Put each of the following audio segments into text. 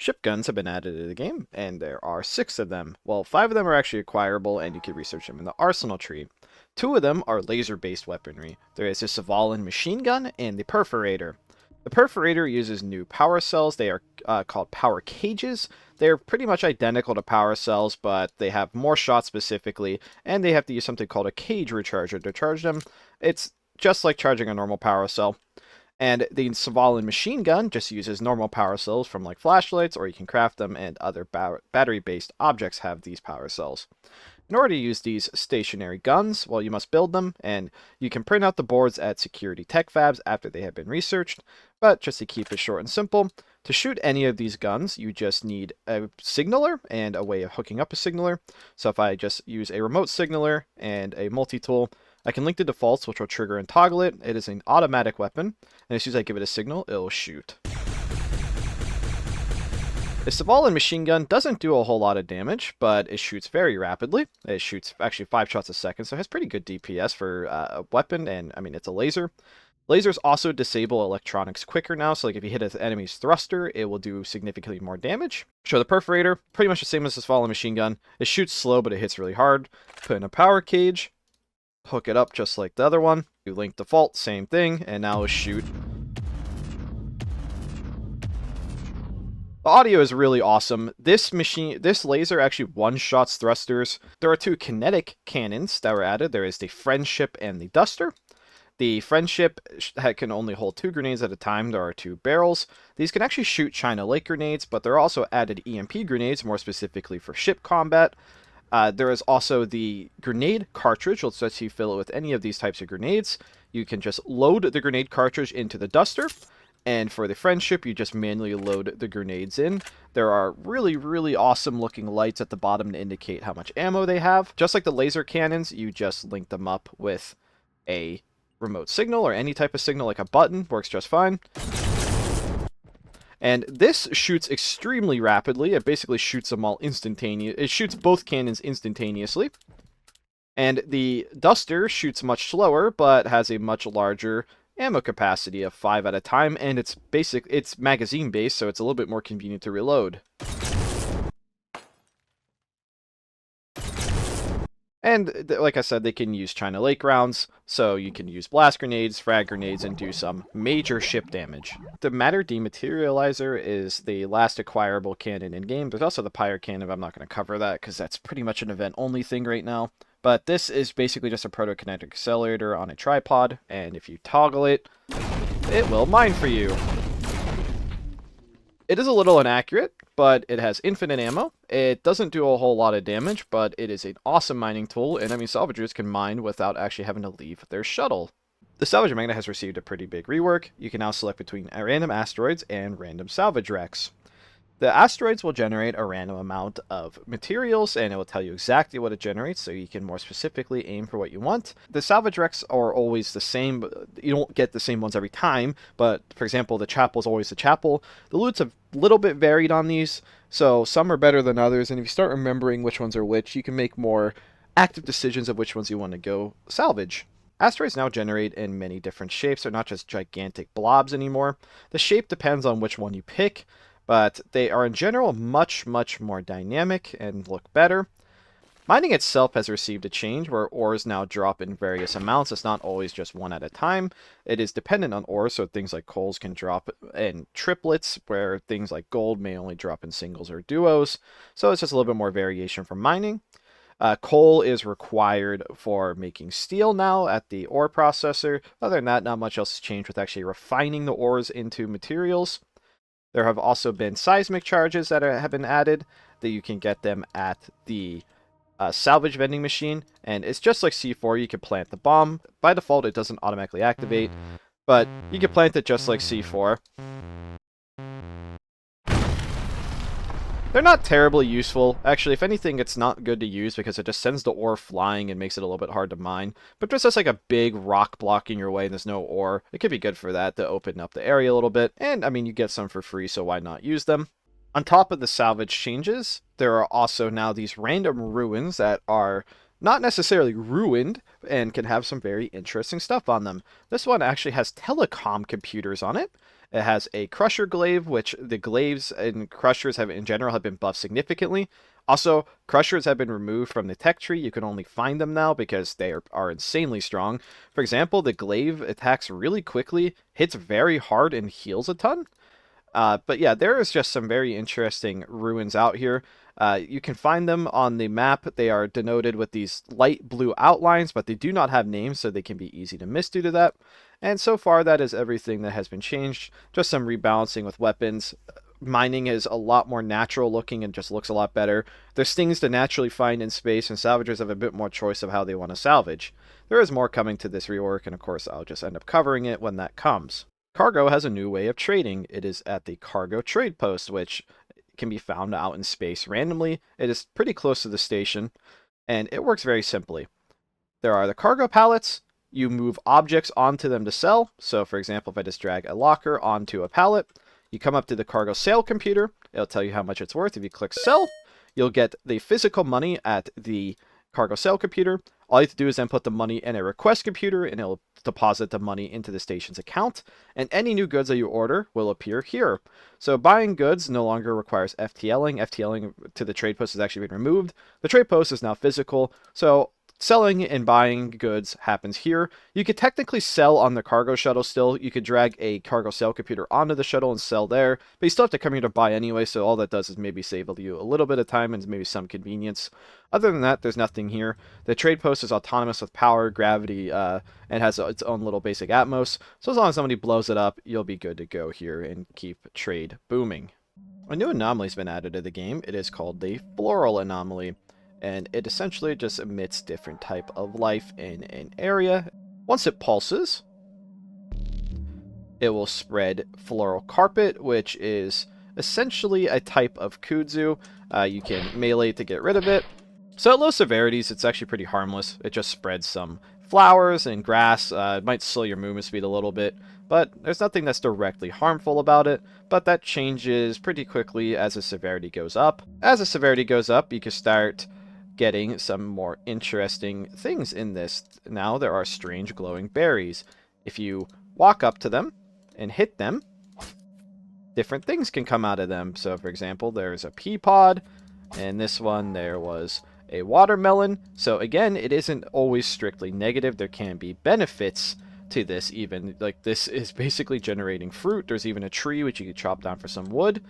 Ship guns have been added to the game, and there are 6 of them. Well, 5 of them are actually acquirable, and you can research them in the arsenal tree. 2 of them are laser-based weaponry. There is the Savalan machine gun and the Perforator. The Perforator uses new power cells. They are called power cages. They're pretty much identical to power cells, but they have more shots specifically, and they have to use something called a cage recharger to charge them. It's just like charging a normal power cell. And the Savalan machine gun just uses normal power cells from like flashlights, or you can craft them, and other battery-based objects have these power cells. In order to use these stationary guns, well, you must build them, and you can print out the boards at security tech fabs after they have been researched. But just to keep it short and simple, to shoot any of these guns, you just need a signaler and a way of hooking up a signaler. So if I just use a remote signaler and a multi-tool, I can link the defaults, which will trigger and toggle it. It is an automatic weapon, and as soon as I give it a signal, it'll shoot. The Savalan machine gun doesn't do a whole lot of damage, but it shoots very rapidly. It shoots actually 5 shots a second, so it has pretty good DPS for a weapon, and I mean, it's a laser. Lasers also disable electronics quicker now, so like if you hit an enemy's thruster, it will do significantly more damage. So the Perforator, pretty much the same as the Savalan machine gun. It shoots slow, but it hits really hard. Put in a power cage, hook it up just like the other one. You link default, same thing, and now shoot. The audio is really awesome. This laser actually one-shots thrusters. There are 2 kinetic cannons that were added. There is the Friendship and the Duster. The Friendship can only hold 2 grenades at a time. There are 2 barrels. These can actually shoot China Lake grenades, but there are also added EMP grenades, more specifically for ship combat. There is also the grenade cartridge, which lets you fill it with any of these types of grenades. You can just load the grenade cartridge into the Duster. And for the Friendship, you just manually load the grenades in. There are really, really awesome looking lights at the bottom to indicate how much ammo they have. Just like the laser cannons, you just link them up with a remote signal or any type of signal like a button. Works just fine. And this shoots extremely rapidly. It basically shoots them all instantaneously. It shoots both cannons instantaneously. And the Duster shoots much slower, but has a much larger ammo capacity of 5 at a time, and it's magazine based, so it's a little bit more convenient to reload. And like I said, they can use China Lake rounds, so you can use blast grenades, frag grenades, and do some major ship damage. The Matter Dematerializer is the last acquirable cannon in game. There's also the Pyre Cannon, but I'm not going to cover that because that's pretty much an event-only thing right now. But this is basically just a protokinetic accelerator on a tripod, and if you toggle it, it will mine for you. It is a little inaccurate, but it has infinite ammo. It doesn't do a whole lot of damage, but it is an awesome mining tool, and I mean, salvagers can mine without actually having to leave their shuttle. The salvage magnet has received a pretty big rework. You can now select between random asteroids and random salvage wrecks. The asteroids will generate a random amount of materials, and it will tell you exactly what it generates, so you can more specifically aim for what you want. The salvage wrecks are always the same. You don't get the same ones every time, but for example, the chapel is always the chapel. The loots have a little bit varied on these, so some are better than others, and if you start remembering which ones are which, you can make more active decisions of which ones you want to go salvage. Asteroids now generate in many different shapes. They're not just gigantic blobs anymore. The shape depends on which one you pick, but they are in general much, much more dynamic and look better. Mining itself has received a change where ores now drop in various amounts. It's not always just one at a time. It is dependent on ores, so things like coals can drop in triplets, where things like gold may only drop in singles or duos. So it's just a little bit more variation from mining. Coal is required for making steel now at the ore processor. Other than that, not much else has changed with actually refining the ores into materials. There have also been seismic charges that have been added, that you can get them at the salvage vending machine, and it's just like C4. You can plant the bomb. By default, it doesn't automatically activate, but you can plant it just like C4. They're not terribly useful. Actually, if anything, it's not good to use because it just sends the ore flying and makes it a little bit hard to mine. But just as like a big rock blocking your way and there's no ore, it could be good for that to open up the area a little bit. And I mean, you get some for free, so why not use them? On top of the salvage changes, there are also now these random ruins that are not necessarily ruined and can have some very interesting stuff on them. This one actually has telecom computers on it, It has a Crusher glaive, which the glaives and Crushers have in general have been buffed significantly. Also, Crushers have been removed from the tech tree. You can only find them now because they are insanely strong. For example, the glaive attacks really quickly, hits very hard, and heals a ton. But yeah, there is just some very interesting ruins out here. You can find them on the map. They are denoted with these light blue outlines, but they do not have names, so they can be easy to miss due to that. And so far, that is everything that has been changed. Just some rebalancing with weapons. Mining is a lot more natural looking and just looks a lot better. There's things to naturally find in space, and salvagers have a bit more choice of how they want to salvage. There is more coming to this rework, and of course, I'll just end up covering it when that comes. Cargo has a new way of trading. It is at the cargo trade post, which can be found out in space randomly. It is pretty close to the station, and it works very simply. There are the cargo pallets. You move objects onto them to sell. So, for example, if I just drag a locker onto a pallet, you come up to the cargo sale computer. It'll tell you how much it's worth. If you click sell, you'll get the physical money at the cargo sale computer. All you have to do is then put the money in a request computer, and it'll deposit the money into the station's account, and any new goods that you order will appear here. So buying goods no longer requires FTLing. FTLing to the trade post has actually been removed. The trade post is now physical, so selling and buying goods happens here. You could technically sell on the cargo shuttle still. You could drag a cargo sale computer onto the shuttle and sell there, but you still have to come here to buy anyway, so all that does is maybe save you a little bit of time and maybe some convenience. Other than that, there's nothing here. The trade post is autonomous with power, gravity, and has its own little basic atmos, so as long as somebody blows it up, you'll be good to go here and keep trade booming. A new anomaly's been added to the game. It is called the Floral Anomaly, and it essentially just emits different type of life in an area. Once it pulses, it will spread floral carpet, which is essentially a type of kudzu. You can melee to get rid of it. So at low severities, it's actually pretty harmless. It just spreads some flowers and grass. It might slow your movement speed a little bit, but there's nothing that's directly harmful about it. But that changes pretty quickly as the severity goes up. As the severity goes up, you can start getting some more interesting things in this. Now there are strange glowing berries. If you walk up to them and hit them, different things can come out of them. So for example, there's a pea pod, and this one there was a watermelon. So again, it isn't always strictly negative. There can be benefits to this even. Like this is basically generating fruit. There's even a tree which you could chop down for some wood.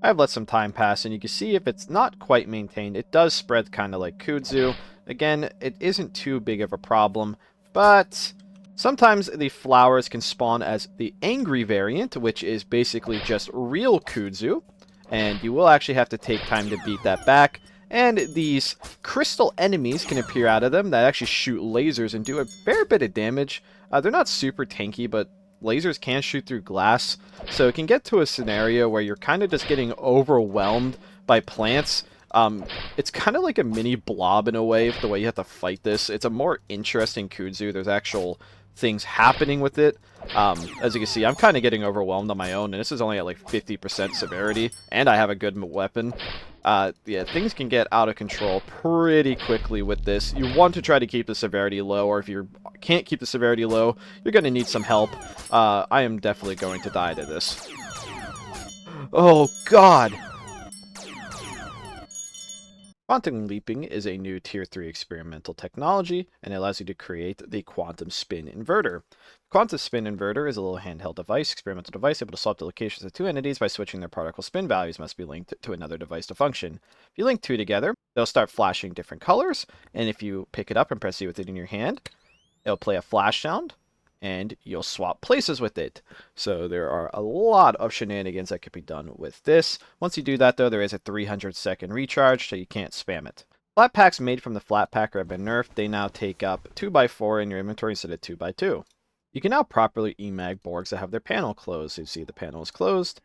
I've let some time pass, and you can see if it's not quite maintained, it does spread kind of like kudzu. Again, it isn't too big of a problem, but sometimes the flowers can spawn as the angry variant, which is basically just real kudzu, and you will actually have to take time to beat that back. And these crystal enemies can appear out of them that actually shoot lasers and do a fair bit of damage. They're not super tanky, but lasers can shoot through glass, so it can get to a scenario where you're kind of just getting overwhelmed by plants. It's kind of like a mini blob in a way, the way you have to fight this. It's a more interesting kudzu. There's actual things happening with it. As you can see, I'm kind of getting overwhelmed on my own, and this is only at like 50% severity, and I have a good weapon. Yeah, things can get out of control pretty quickly with this. You want to try to keep the severity low, or if you can't keep the severity low, you're going to need some help. I am definitely going to die to this. Oh, God! Quantum leaping is a new Tier 3 experimental technology, and it allows you to create the quantum spin inverter. Quantum spin inverter is a little handheld device, experimental device, able to swap the locations of two entities by switching their particle spin values must be linked to another device to function. If you link two together, they'll start flashing different colors, and if you pick it up and press it with it in your hand, it'll play a flash sound, and you'll swap places with it. So there are a lot of shenanigans that can be done with this. Once you do that, though, there is a 300-second recharge, so you can't spam it. Flatpacks made from the Flatpacker have been nerfed. They now take up 2x4 in your inventory instead of 2x2. You can now properly emag Borgs that have their panel closed. So you see the panel is closed,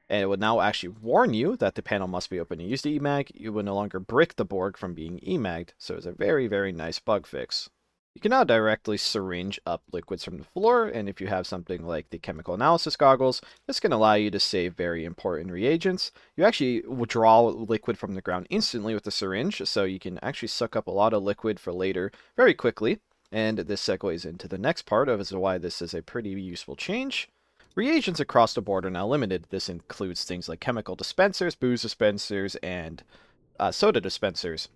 and it would now actually warn you that the panel must be open to use the emag. You would no longer brick the Borg from being emagged, so it's a very, very nice bug fix. You can now directly syringe up liquids from the floor, and if you have something like the chemical analysis goggles, this can allow you to save very important reagents. You actually will draw liquid from the ground instantly with the syringe, so you can actually suck up a lot of liquid for later very quickly. And this segues into the next part of why this is a pretty useful change. Reagents across the board are now limited. This includes things like chemical dispensers, booze dispensers, and soda dispensers.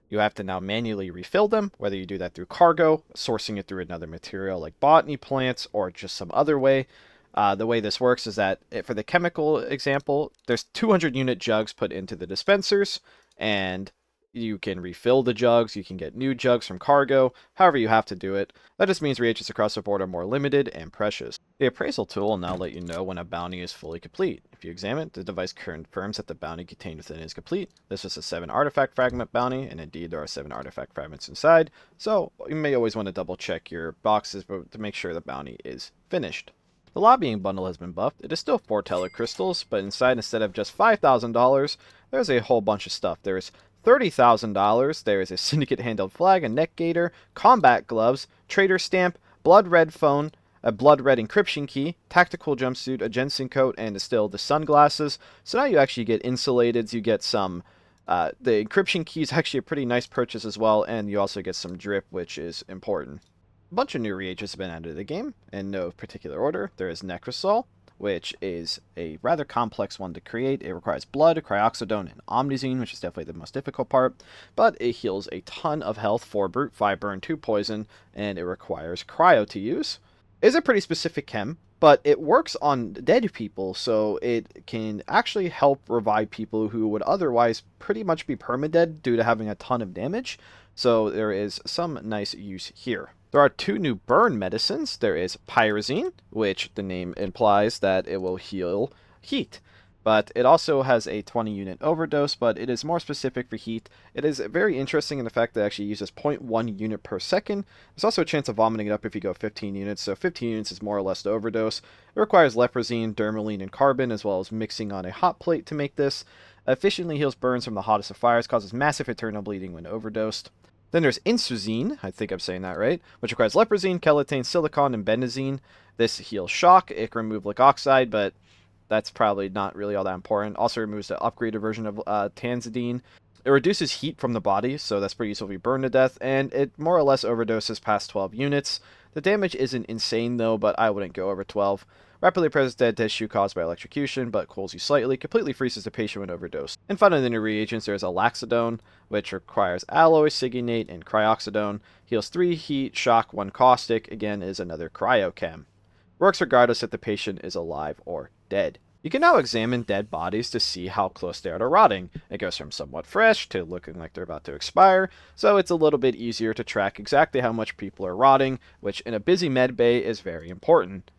You have to now manually refill them, whether you do that through cargo, sourcing it through another material like botany plants, or just some other way. The way this works is that for the chemical example, there's 200 unit jugs put into the dispensers, and you can refill the jugs, you can get new jugs from cargo, however you have to do it. That just means reagents across the board are more limited and precious. The appraisal tool will now let you know when a bounty is fully complete. If you examine it, the device confirms that the bounty contained within is complete. This is a 7 artifact fragment bounty, and indeed there are 7 artifact fragments inside, so you may always want to double check your boxes to make sure the bounty is finished. The lobbying bundle has been buffed. It is still 4 teller crystals, but inside, instead of just $5,000, there's a whole bunch of stuff. There's $30,000, there is a syndicate handled flag, a neck gaiter, combat gloves, trader stamp, blood red phone, a blood red encryption key, tactical jumpsuit, a ginseng coat, and still the sunglasses. So now you actually get insulated, you get some, the encryption key is actually a pretty nice purchase as well, and you also get some drip, which is important. A bunch of new reagents have been added to the game, in no particular order. There is Necrosol, which is a rather complex one to create. It requires blood, cryoxadone, and omnizine, which is definitely the most difficult part, but it heals a ton of health, 4 brute, 5 burn, 2 poison, and it requires cryo to use. It's a pretty specific chem, but it works on dead people, so it can actually help revive people who would otherwise pretty much be permadead due to having a ton of damage, so there is some nice use here. There are 2 new burn medicines. There is Pyrazine, which the name implies that it will heal heat. But it also has a 20 unit overdose, but it is more specific for heat. It is very interesting in the fact that it actually uses 0.1 unit per second. There's also a chance of vomiting it up if you go 15 units, so 15 units is more or less the overdose. It requires leprosine, dermaline, and carbon, as well as mixing on a hot plate to make this. Efficiently heals burns from the hottest of fires, causes massive eternal bleeding when overdosed. Then there's Insuzine, I think I'm saying that right, which requires leprosine, kelatine, silicon, and benzene. This heals shock. It can remove lick oxide, but that's probably not really all that important. Also removes the upgraded version of tanzidine. It reduces heat from the body, so that's pretty useful if you burn to death, and it more or less overdoses past 12 units. The damage isn't insane though, but I wouldn't go over 12. Rapidly presses dead tissue caused by electrocution, but cools you slightly, completely freezes the patient when overdosed. And finally, the new reagents, there's Aloxadone, which requires alloy, sigunate, and cryoxadone. Heals 3 heat, shock, 1 caustic, again is another cryochem. Works regardless if the patient is alive or dead. You can now examine dead bodies to see how close they are to rotting. It goes from somewhat fresh to looking like they're about to expire, so it's a little bit easier to track exactly how much people are rotting, which in a busy med bay is very important.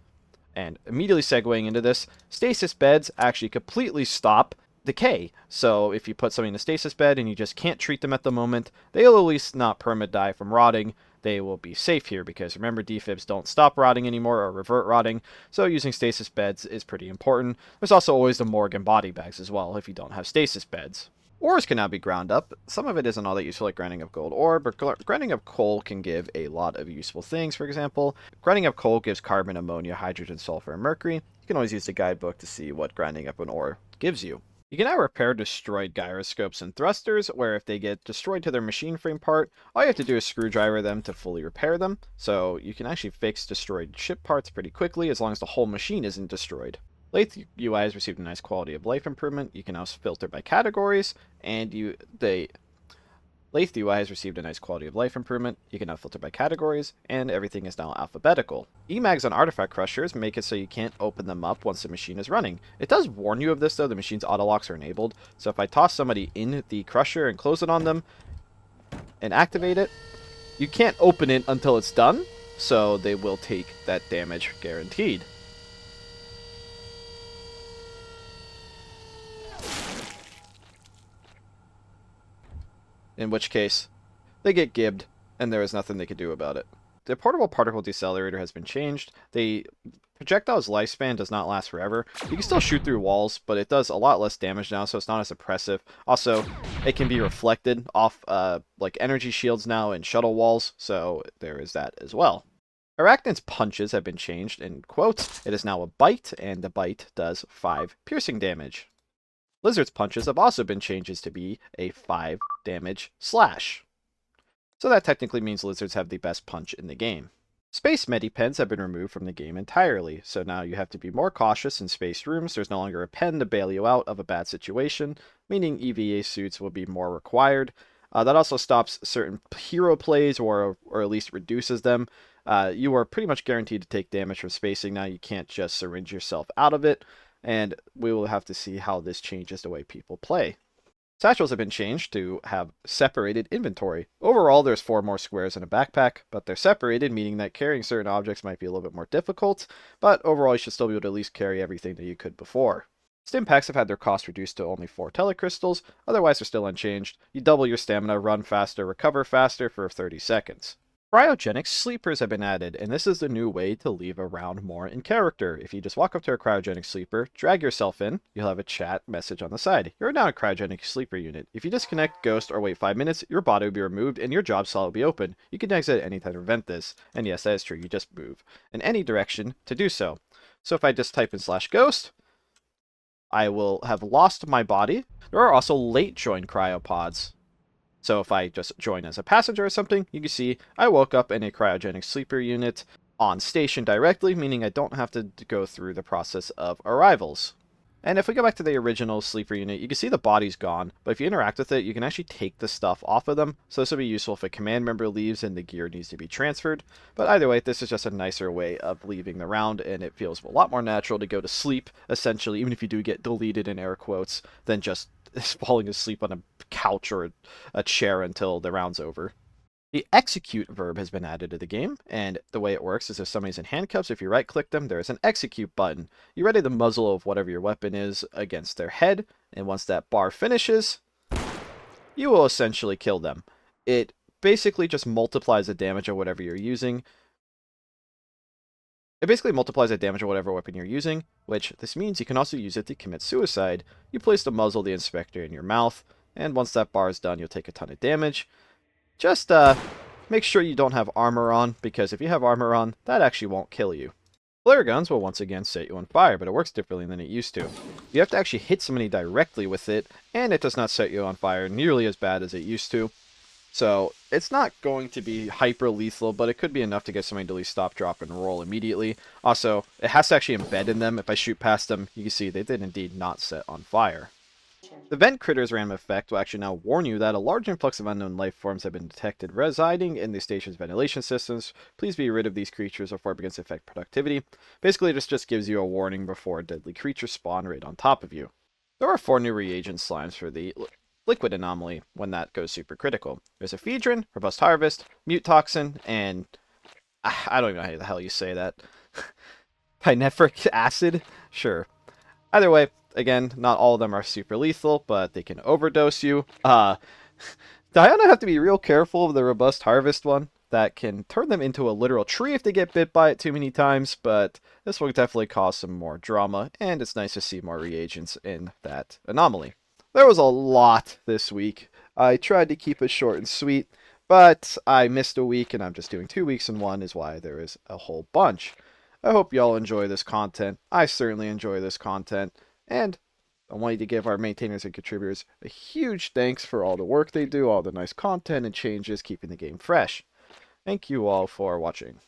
And immediately segueing into this, stasis beds actually completely stop decay. So if you put something in a stasis bed and you just can't treat them at the moment, they'll at least not perma-die from rotting. They will be safe here because remember, defibs don't stop rotting anymore or revert rotting, so using stasis beds is pretty important. There's also always the morgue and body bags as well if you don't have stasis beds. Ores can now be ground up. Some of it isn't all that useful, like grinding up gold ore, but grinding up coal can give a lot of useful things. For example, grinding up coal gives carbon, ammonia, hydrogen, sulfur, and mercury. You can always use the guidebook to see what grinding up an ore gives you. You can now repair destroyed gyroscopes and thrusters, where if they get destroyed to their machine frame part, all you have to do is screwdriver them to fully repair them. So you can actually fix destroyed ship parts pretty quickly as long as the whole machine isn't destroyed. Lathe UI has received a nice quality of life improvement. You can now filter by categories, and Lathe UI has received a nice quality of life improvement. You can now filter by categories, and everything is now alphabetical. Emags on artifact crushers make it so you can't open them up once the machine is running. It does warn you of this though, the machine's auto-locks are enabled, so if I toss somebody in the crusher and close it on them, and activate it, you can't open it until it's done, so they will take that damage guaranteed. In which case, they get gibbed, and there is nothing they can do about it. The portable particle decelerator has been changed. The projectile's lifespan does not last forever. You can still shoot through walls, but it does a lot less damage now, so it's not as oppressive. Also, it can be reflected off like energy shields now and shuttle walls, so there is that as well. Arachnid's punches have been changed. In quotes, it is now a bite, and the bite does 5 piercing damage. Lizard's punches have also been changed to be a 5 damage slash. So that technically means lizards have the best punch in the game. Space medipens have been removed from the game entirely, so now you have to be more cautious in spaced rooms. There's no longer a pen to bail you out of a bad situation, meaning EVA suits will be more required. That also stops certain hero plays, or at least reduces them. You are pretty much guaranteed to take damage from spacing now. You can't just syringe yourself out of it, and we will have to see how this changes the way people play. Satchels have been changed to have separated inventory. Overall, there's 4 more squares in a backpack, but they're separated, meaning that carrying certain objects might be a little bit more difficult, but overall you should still be able to at least carry everything that you could before. Stimpacks have had their cost reduced to only 4 telecrystals, otherwise they're still unchanged. You double your stamina, run faster, recover faster for 30 seconds. Cryogenic Sleepers have been added, and this is the new way to leave a round more in character. If you just walk up to a Cryogenic Sleeper, drag yourself in, you'll have a chat message on the side. You're now a Cryogenic Sleeper unit. If you disconnect, ghost, or wait 5 minutes, your body will be removed and your job slot will be open. You can exit at any time to prevent this. And yes, that is true, you just move in any direction to do so. So if I just type in /ghost, I will have lost my body. There are also late join cryopods. So if I just join as a passenger or something, you can see I woke up in a cryogenic sleeper unit on station directly, meaning I don't have to go through the process of arrivals. And if we go back to the original sleeper unit, you can see the body's gone, but if you interact with it, you can actually take the stuff off of them, so this will be useful if a command member leaves and the gear needs to be transferred. But either way, this is just a nicer way of leaving the round, and it feels a lot more natural to go to sleep, essentially, even if you do get deleted in air quotes, than just falling asleep on a couch or a chair until the round's over. The execute verb has been added to the game, and the way it works is if somebody's in handcuffs, if you right-click them, there is an execute button. You ready the muzzle of whatever your weapon is against their head, and once that bar finishes, you will essentially kill them. It basically just multiplies the damage of whatever you're using. It basically multiplies the damage of whatever weapon you're using, which this means you can also use it to commit suicide. You place the muzzle of the inspector in your mouth, and once that bar is done, you'll take a ton of damage. Just make sure you don't have armor on, because if you have armor on, that actually won't kill you. Flare guns will once again set you on fire, but it works differently than it used to. You have to actually hit somebody directly with it, and it does not set you on fire nearly as bad as it used to. So it's not going to be hyper lethal, but it could be enough to get somebody to at least stop, drop, and roll immediately. Also, it has to actually embed in them. If I shoot past them, you can see they did indeed not set on fire. The Vent Critter's random effect will actually now warn you that a large influx of unknown life forms have been detected residing in the station's ventilation systems. Please be rid of these creatures before it begins to affect productivity. Basically, this just gives you a warning before a deadly creature spawn right on top of you. There are 4 new Reagent Slimes for the Liquid Anomaly when that goes super critical. There's Ephedrine, Robust Harvest, Mute Toxin, and I don't even know how the hell you say that. Pinephric Acid? Sure. Either way, again, not all of them are super lethal, but they can overdose you. Diana have to be real careful of the Robust Harvest one. That can turn them into a literal tree if they get bit by it too many times, but this will definitely cause some more drama, and it's nice to see more reagents in that anomaly. There was a lot this week. I tried to keep it short and sweet, but I missed a week, and I'm just doing 2 weeks in one is why there is a whole bunch. I hope y'all enjoy this content. I certainly enjoy this content, and I want you to give our maintainers and contributors a huge thanks for all the work they do, all the nice content and changes, keeping the game fresh. Thank you all for watching.